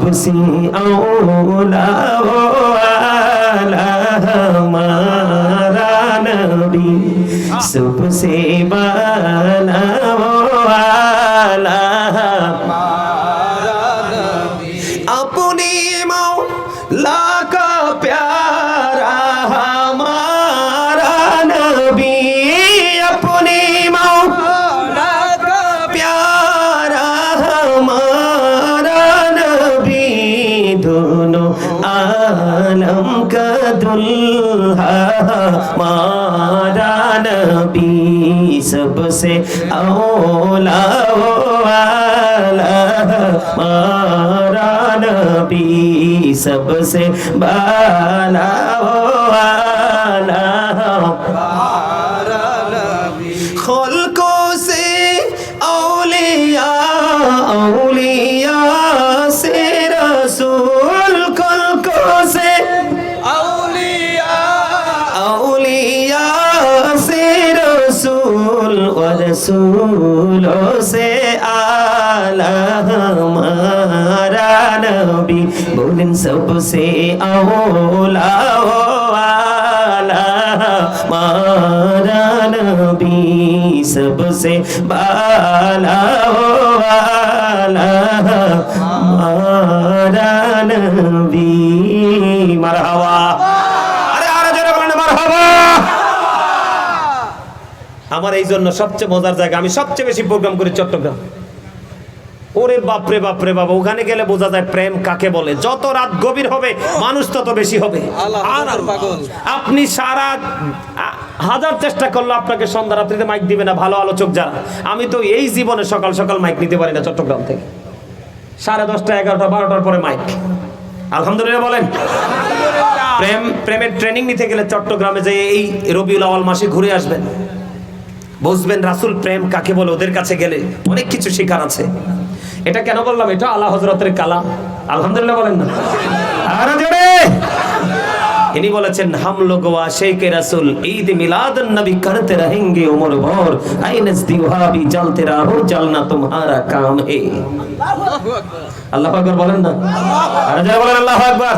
सबसे औला वाला हमारा नबी, सबसे बाला वाला अपने मौला का प्यारा हमारा नबी, अपने मौला का प्यारा हमारा नबी, दोनों आलम का दुल्हा हमारा नबी, सबसे औला वाला हमारा नबी, सबसे बाला वाला हमारा नबी। खुल्कों से औलिया, औलिया से रसूल, खुल्कों से औलिया, औलिया से रसूल, और रसूलों से आला हमारा नबी, बोलें सबसे औला वाला हमारा नबी, सबसे बाला वाला हमारा नबी। मरहबा, अरे আরো জোরে বলেন মারহাবা। আমার এই জন্য সবচেয়ে মজার জায়গা, আমি সবচেয়ে বেশি প্রোগ্রাম করি চট্টগ্রাম। ওরে বাপরে বাপরে বাবা, ওখানে গেলে বোঝা যায় প্রেম কাকে বলে। যত রাত গভীর হবে মানুষ তত বেশি হবে। আপনি সারা হাজার চেষ্টা করলে আপনাকে সন্ধ্যা রাত্রিতে মাইক দিবে না ভালো আলোচক যারা। আমি তো এই জীবনে সকাল সকাল মাইক নিতে পারি না চট্টগ্রাম থেকে, 10:30, 11টা, 12টার পরে মাইক। আলহামদুলিল্লাহ বলেন। প্রেমের ট্রেনিং নিতে গেলে চট্টগ্রামে যে এই রবিউল আউয়াল মাসে ঘুরে আসবেন, বুঝবেন রাসূল প্রেম কাকে বলে। ওদের কাছে গেলে অনেক কিছু শেখার আছে। এটা কেন বললাম? এটা আলা হযরতের কালাম। আলহামদুলিল্লাহ বলেন না? আরে জোরে। ইনি বলেছেন, হাম লোগ আশিকে রাসূল ঈদ মিলাদুন নবী করতে रहेंगे उम्र भर, ऐ नज़दी वहाबी जलते रहो जलना तुम्हारा काम है। আল্লাহু আকবার। আল্লাহু আকবার বলেন না? আরে জোরে বলেন আল্লাহু আকবার।